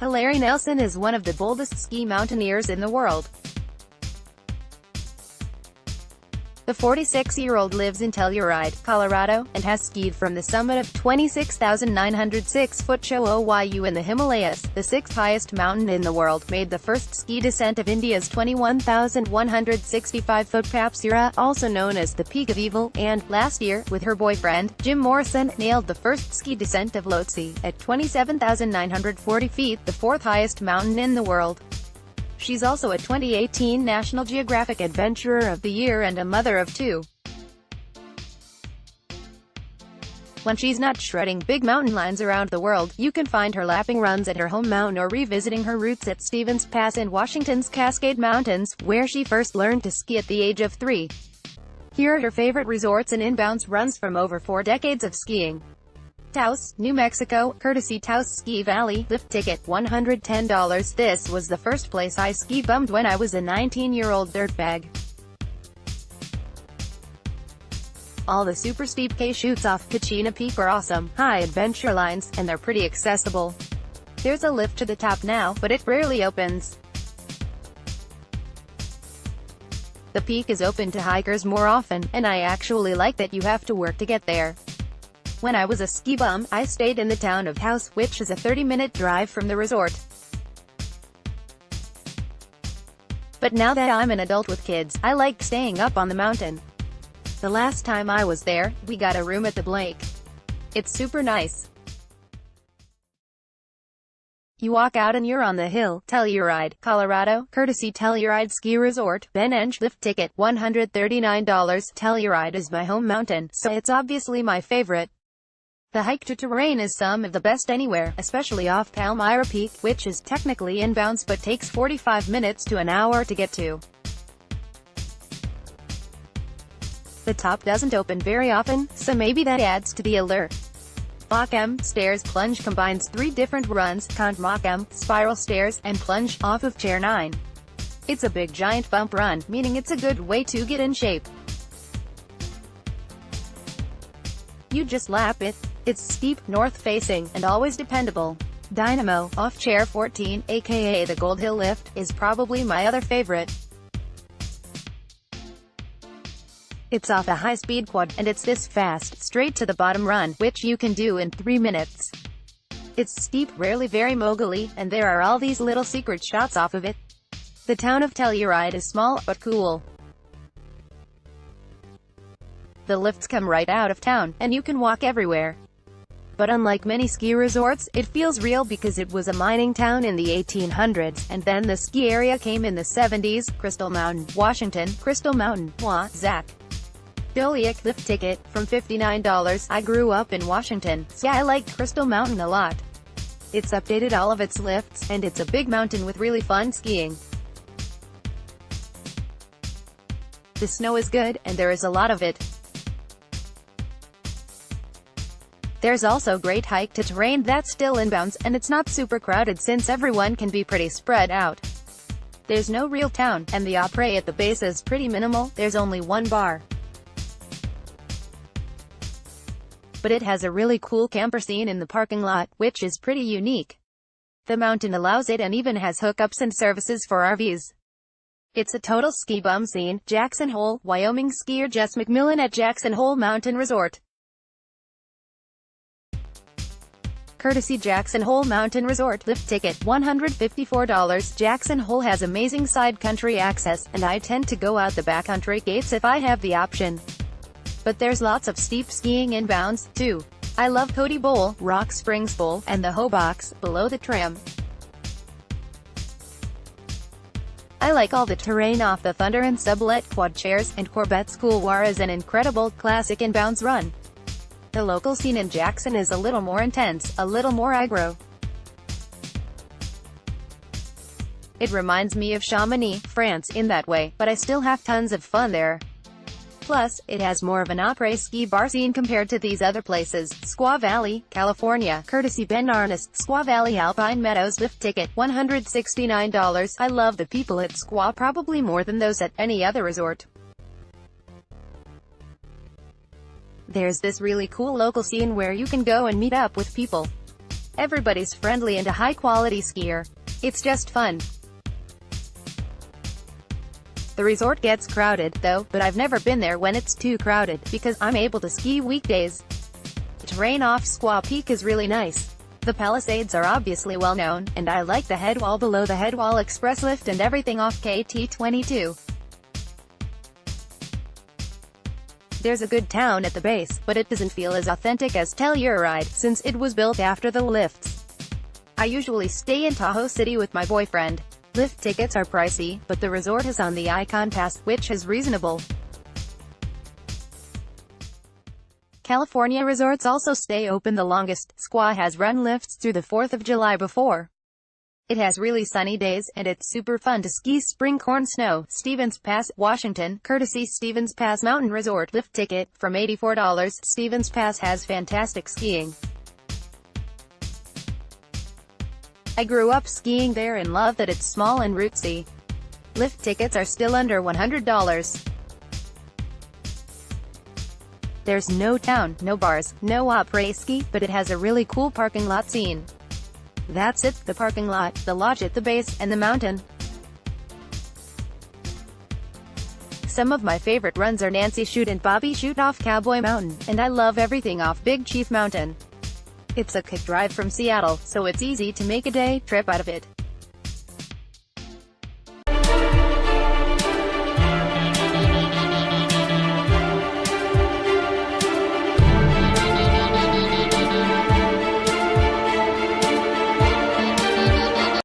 Hilaree Nelson is one of the boldest ski mountaineers in the world. The 46-year-old lives in Telluride, Colorado, and has skied from the summit of 26,906-foot Cho Oyu in the Himalayas, the sixth highest mountain in the world, made the first ski descent of India's 21,165-foot Papsura, also known as the Peak of Evil, and, last year, with her boyfriend, Jim Morrison, nailed the first ski descent of Lhotse, at 27,940 feet, the fourth highest mountain in the world. She's also a 2018 National Geographic Adventurer of the Year and a mother of two. When she's not shredding big mountain lines around the world, you can find her lapping runs at her home mountain or revisiting her roots at Stevens Pass in Washington's Cascade Mountains, where she first learned to ski at the age of 3. Here are her favorite resorts and inbounds runs from over 4 decades of skiing. Taos, New Mexico, courtesy Taos Ski Valley, lift ticket, $110. This was the first place I ski bummed when I was a 19-year-old dirtbag. All the super steep K-shoots off Kachina Peak are awesome, high adventure lines, and they're pretty accessible. There's a lift to the top now, but it rarely opens. The peak is open to hikers more often, and I actually like that you have to work to get there. When I was a ski bum, I stayed in the town of Taos, which is a 30-minute drive from the resort. But now that I'm an adult with kids, I like staying up on the mountain. The last time I was there, we got a room at the Blake. It's super nice. You walk out and you're on the hill. Telluride, Colorado, courtesy Telluride Ski Resort, Ben Eng, lift ticket, $139. Telluride is my home mountain, so it's obviously my favorite. The hike to terrain is some of the best anywhere, especially off Palmyra Peak, which is technically inbounds but takes 45 minutes to an hour to get to. The top doesn't open very often, so maybe that adds to the allure. Mach M stairs plunge combines 3 different runs, count Mach M, spiral stairs, and plunge, off of Chair 9. It's a big giant bump run, meaning it's a good way to get in shape. You just lap it. It's steep, north-facing, and always dependable. Dynamo, off Chair 14, aka the Gold Hill Lift, is probably my other favorite. It's off a high-speed quad, and it's this fast, straight-to-the-bottom run, which you can do in 3 minutes. It's steep, rarely very moguly, and there are all these little secret shots off of it. The town of Telluride is small, but cool. The lifts come right out of town, and you can walk everywhere. But unlike many ski resorts, it feels real because it was a mining town in the 1800s, and then the ski area came in the 70s. Crystal Mountain, Washington, Crystal Mountain, Zach. Joliet, lift ticket, from $59. I grew up in Washington, so yeah, I like Crystal Mountain a lot. It's updated all of its lifts, and it's a big mountain with really fun skiing. The snow is good, and there is a lot of it. There's also great hike to terrain that's still inbounds, and it's not super crowded since everyone can be pretty spread out. There's no real town, and the après at the base is pretty minimal. There's only one bar. But it has a really cool camper scene in the parking lot, which is pretty unique. The mountain allows it and even has hookups and services for RVs. It's a total ski bum scene. Jackson Hole, Wyoming skier Jess McMillan at Jackson Hole Mountain Resort. Courtesy Jackson Hole Mountain Resort, lift ticket, $154. Jackson Hole has amazing side country access, and I tend to go out the backcountry gates if I have the option. But there's lots of steep skiing inbounds, too. I love Cody Bowl, Rock Springs Bowl, and the Hobox, below the tram. I like all the terrain off the Thunder and Sublet quad chairs, and Corbett's Couloir is an incredible, classic inbounds run. The local scene in Jackson is a little more intense, a little more aggro. It reminds me of Chamonix, France, in that way, but I still have tons of fun there. Plus, it has more of an après ski bar scene compared to these other places. Squaw Valley, California, courtesy Ben Arnest, Squaw Valley Alpine Meadows, lift ticket, $169. I love the people at Squaw probably more than those at any other resort. There's this really cool local scene where you can go and meet up with people. Everybody's friendly and a high-quality skier. It's just fun. The resort gets crowded, though, but I've never been there when it's too crowded, because I'm able to ski weekdays. The terrain off Squaw Peak is really nice. The Palisades are obviously well known, and I like the headwall below the headwall express lift and everything off KT22. There's a good town at the base, but it doesn't feel as authentic as Telluride, since it was built after the lifts. I usually stay in Tahoe City with my boyfriend. Lift tickets are pricey, but the resort is on the Icon Pass, which is reasonable. California resorts also stay open the longest. Squaw has run lifts through the 4th of July before. It has really sunny days, and it's super fun to ski spring corn snow. Stevens Pass, Washington, courtesy Stevens Pass Mountain Resort. Lift ticket, from $84. Stevens Pass has fantastic skiing. I grew up skiing there and love that it's small and rootsy. Lift tickets are still under $100. There's no town, no bars, no après-ski, but it has a really cool parking lot scene. That's it, the parking lot, the lodge at the base, and the mountain. Some of my favorite runs are Nancy Chute and Bobby Chute off Cowboy Mountain, and I love everything off Big Chief Mountain. It's a quick drive from Seattle, so it's easy to make a day trip out of it.